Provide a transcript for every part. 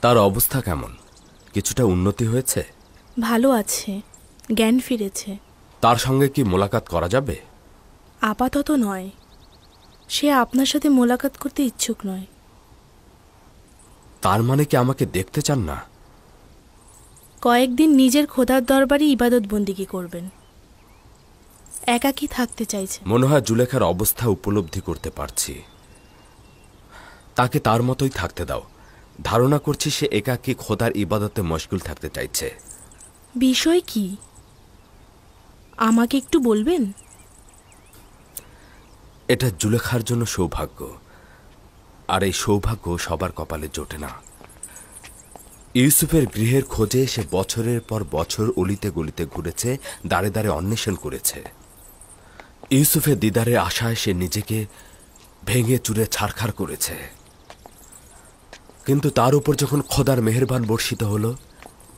তার অবস্থা কেমন? কিছুটা উন্নতি হয়েছে? ভালো আছে, জ্ঞান ফিরেছে। তার সঙ্গে কি মোলাকাত করা যাবে? আপাতত নয়, সে আপনার সাথে মোলাকাত করতে ইচ্ছুক নয়। তার মানে কি আমাকে দেখতে চান না? কয়েকদিন নিজের খোদার দরবারে ইবাদত বন্দিগি করবেন। একাকী থাকতে চাইছে। মনে হয় জুলেখার অবস্থা উপলব্ধি করতে পারছি। তাকে তার মতোই থাকতে দাও। ধারণা করছি সে একাকী খোদার ইবাদতে মশগুল থাকতে চাইছে। বিষয় কি আমাকে একটু বলবেন? এটা জুলেখার জন্য সৌভাগ্য, আর এই সৌভাগ্য সবার কপালে জোটে না। ইউসুফের গৃহের খোঁজে সে বছরের পর বছর অলিতে গলিতে ঘুরেছে, দাঁড়ে দাঁড়ে অন্বেষণ করেছে। ইউসুফের দিদারের আশায় সে নিজেকে ভেঙে চুরে ছারখার করেছে। কিন্তু তার উপর যখন খোদার মেহেরবান বর্ষিত হল,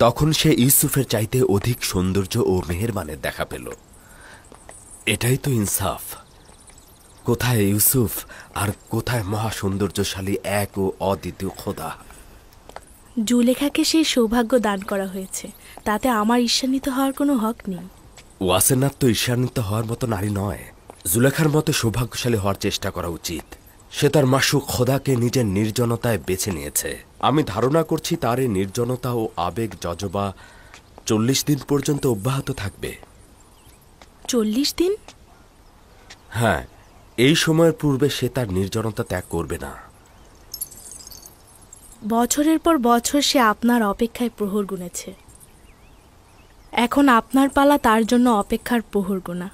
তখন সে ইউসুফের চাইতে অধিক সৌন্দর্য ও মেহেরবানের দেখা পেল। এটাই তো ইনসাফ। কোথায় ইউসুফ আর কোথায় মহা সৌন্দর্যশালী এক ও অদ্বিতীয় খোদা? জুলেখাকে সেই সৌভাগ্য দান করা হয়েছে, তাতে আমার ঈর্ষান্বিত হওয়ার কোনো হক নেই। ওয়াসেনাথ তো ঈর্ষান্বিত হওয়ার মতো নারী নয়। জুলেখার মতো সৌভাগ্যশালী হওয়ার চেষ্টা করা উচিত। সে তার মাসুক খোদাকে নিজের নির্জনতায় বেছে নিয়েছে। আমি ধারণা করছি তার এই নির্জনতা ও আবেগ জজবা 40 দিন পর্যন্ত অব্যাহত থাকবে। 40 দিন? হ্যাঁ, এই সময়ের পূর্বে সে তার নির্জনতা ত্যাগ করবে না। বছরের পর বছর সে আপনার অপেক্ষায় প্রহর গুনেছে। এখন আপনার পালা তার জন্য অপেক্ষার প্রহর গোনা।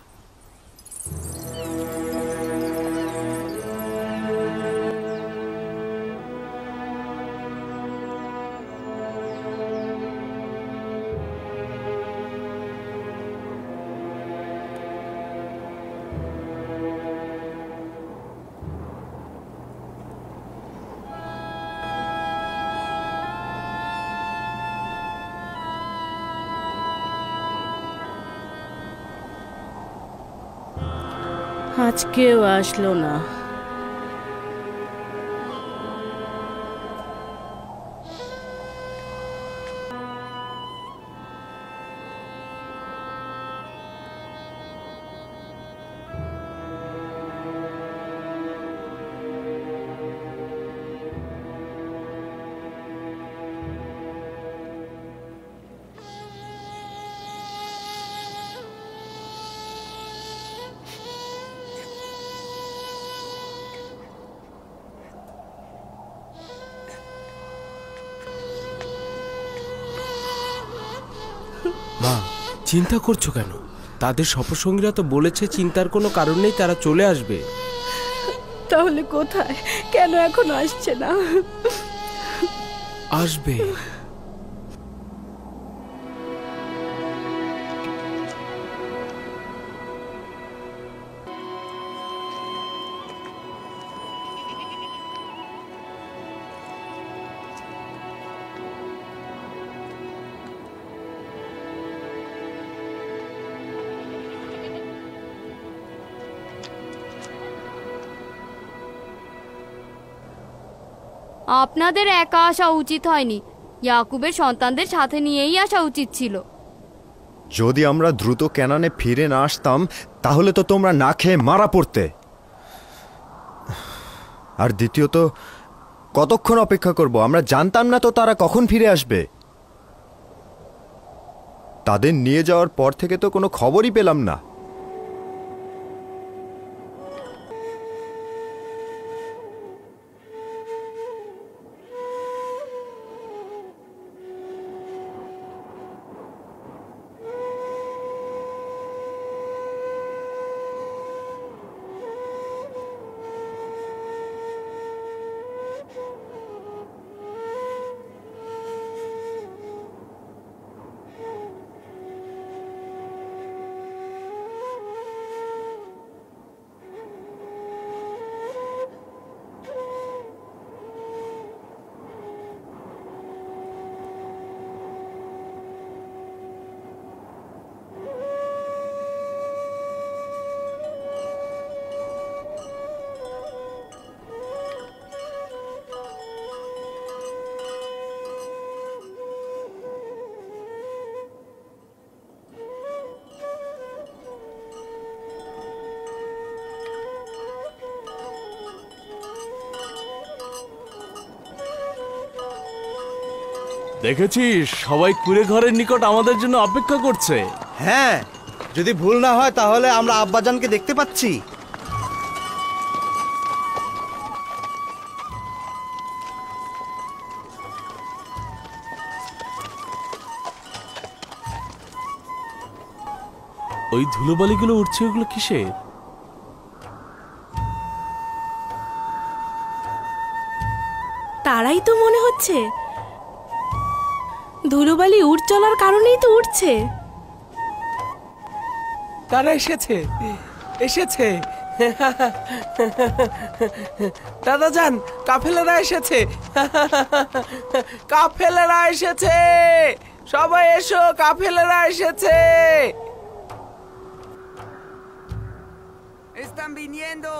আজকেও আসলো না। মা, চিন্তা করছো কেন? তাদের সফরসঙ্গীরা তো বলেছে চিন্তার কোনো কারণ নেই, তারা চলে আসবে। তাহলে কোথায়? কেন এখন আসছে না? আসবে। আপনাদের একা আসা উচিত হয়নি, ইয়াকুবের সন্তানদের সাথে নিয়েই আসা উচিত ছিল। যদি আমরা দ্রুত কেনানে ফিরে না আসতাম, তাহলে তো তোমরা না খেয়ে মারা পড়তে। আর দ্বিতীয়ত, কতক্ষণ অপেক্ষা করব? আমরা জানতাম না তো তারা কখন ফিরে আসবে। তাদের নিয়ে যাওয়ার পর থেকে তো কোনো খবরই পেলাম না। দেখেছিস সবাই কুড়ে ঘরের নিকট আমাদের জন্য অপেক্ষা করছে। হ্যাঁ, যদি ভুল না হয় তাহলে আমরা আব্বাজানকে দেখতে পাচ্ছি। ওই ধুলোবালিগুলো উঠছে, ওগুলো কিসের? তারাই তো মনে হচ্ছে। ধুলোবালি উঠ চলার কারণেই তো উঠছে। তারা এসেছে, এসেছে। দাদা যান, কাফেলারা এসেছে, কাফেলারা এসেছে, সবাই এসো, কাফেলারা এসেছে। Están viniendo.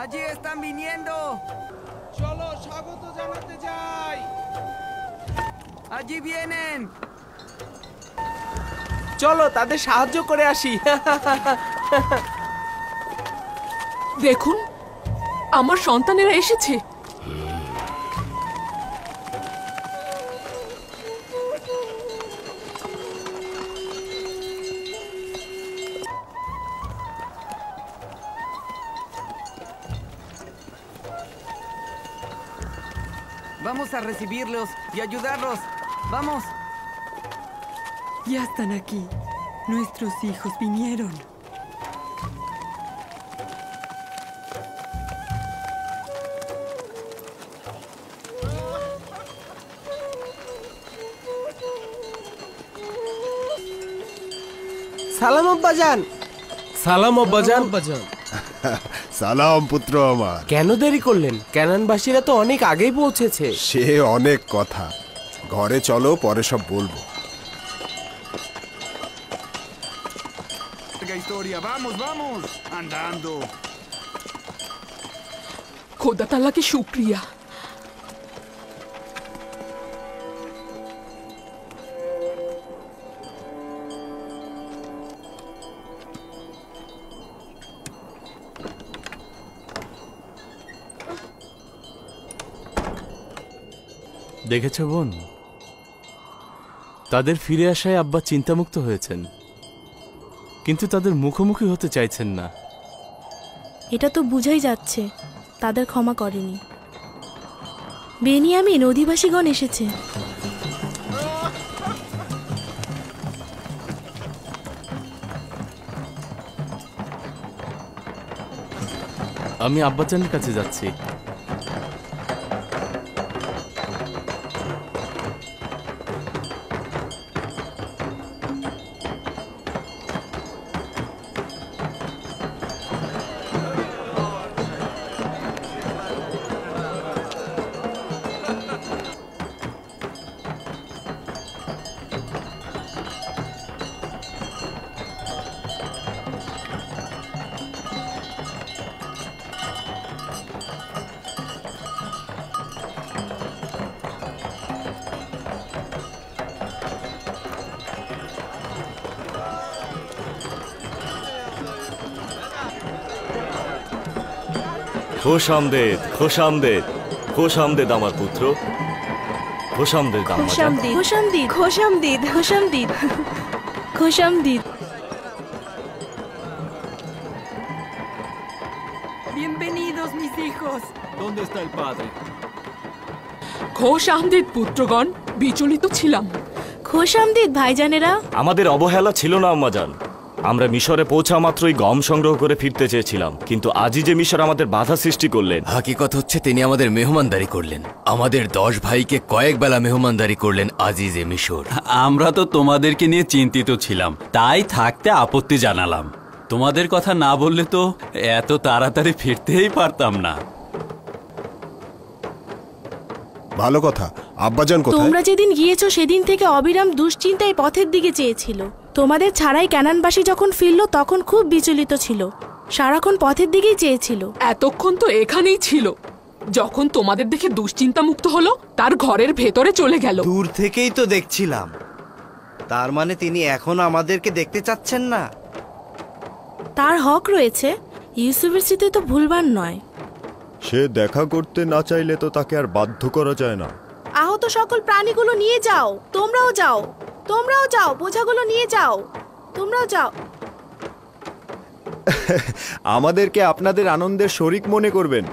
Allí están viniendo. চলো স্বাগত জানাতে যাই। Allí vienen. চলো তাদের সাহায্য করে আসি। দেখুন, আমার সন্তানেরা এসেছে। Vamos a recibirlos y ayudarlos. Vamos. Ya están aquí. Nuestros hijos vinieron. সালাম আব্বাজান। সালাম আব্বাজান। সালাম পুত্র আমার। কেন দেরি করলেন? ক্যানানবাসীরা তো অনেক আগেই পৌঁছেছে। সে অনেক কথা, ঘরে চলো, পরে সব বলবো। Historia. Vamos, vamos. Andando. খোদা তাআলাকে শুকরিয়া। দেখেছ বোন, তাদের ফিরে আসায় আব্বা চিন্তামুক্ত হয়েছেন, কিন্তু তাদের মুখোমুখি হতে চাইছেন না। এটা তো বুঝাই যাচ্ছে তাদের ক্ষমা করেনি। বেনিয়ামিন অধিবাসীগণ এসেছে। আমি আব্বাজানের কাছে যাচ্ছি। খোশ আমদেদ, খোশ আমদেদ, খোশ আমদেদ আমার পুত্র, খোশ আমদেদ আমার। খোশামদিদ, খোশামদিদ, খোশামদিদ, খোশামদিদ, খোশামদিদ। Bienvenidos mis hijos. ¿Dónde está el padre? খোশ Ahmed পুত্রগণ, বিচলিত ছিলাম। খোশামদিদ ভাইজানেরা। আমাদের অবহেলা ছিল না আম্মাজান। আমরা মিশরে পৌঁছা মাত্রই গম সংগ্রহ করে ফিরতে চেয়েছিলাম, কিন্তু আজই যে মিশর আমাদের বাধা সৃষ্টি করলেন। হাকিকত হচ্ছে তিনি আমাদের মেহমানদারি করলেন, আমাদের 10 ভাইকে কয়েক বেলা মেহমানদারি করলেন আজিজে মিশর। আমরা তো তোমাদেরকে নিয়ে চিন্তিত ছিলাম, তাই থাকতে আপত্তি জানালাম। তোমাদের কথা না বললে তো এত তাড়াতাড়ি ফিরতেই পারতাম না। ভালো কথা। আব্বাজান কোথায়? তোমরা যেদিন গিয়েছো সেদিন থেকে অবিরাম দুশ্চিন্তায় পথের দিকে চেয়েছিল। তোমাদের ছাড়াই ক্যানানবাসী যখন ফিরলো তখন খুব বিচলিত ছিল, সারাক্ষণ পথের দিকেই চেয়েছিল। এতক্ষণ তো এখানেই ছিল, যখন তোমাদের দেখে দুশ্চিন্তা মুক্ত হলো তার ঘরের ভেতরে চলে গেল। দূর থেকেই তো দেখছিলাম। তার মানে তিনি এখনো আমাদেরকে দেখতে চাচ্ছেন না। তার হক রয়েছে, ইউসুফের স্মৃতি তো ভুলবার নয়। সে দেখা করতে না চাইলে তো তাকে আর বাধ্য করা যায় না। আহত মতো সকল প্রাণীগুলো নিয়ে যাও। তোমরাও যাও, তোমরাও যাও, বোঝাগুলো নিয়ে যাও, তোমরাও যাও। আমাদেরকে আপনাদের আনন্দের শরিক মনে করবেন।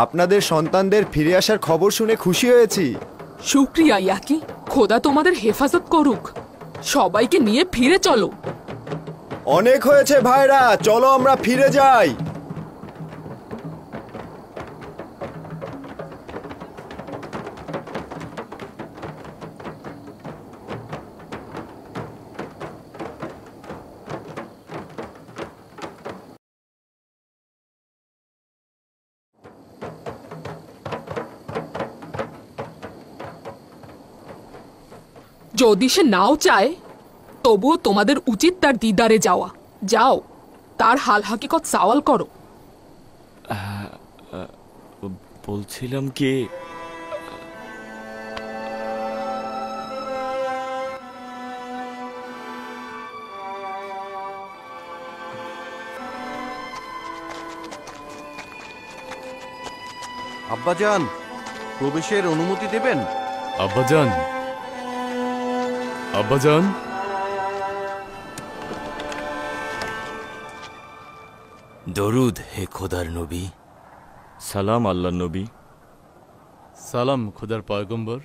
আপনাদের সন্তানদের ফিরে আসার খবর শুনে খুশি হয়েছি। শুক্রিয়া ইয়াকি, খোদা তোমাদের হেফাজত করুক। সবাইকে নিয়ে ফিরে চলো। অনেক হয়েছে ভাইরা, চলো আমরা ফিরে যাই। যদি সে নাও চায় তবুও তোমাদের উচিত তার দিদারে যাওয়া। যাও, তার হাল হাকিকত সওয়াল করো। বলছিলাম কি, আব্বাজান, প্রবেশের অনুমতি দেবেন? আব্বাজান, আব্বাজান। দরুদ হে খোদার নবী। সালাম আল্লাহ নবী। সালাম খোদার পয়গম্বর।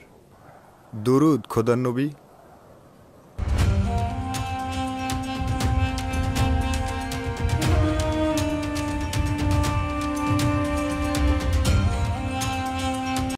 দুরুদ খোদার নবী।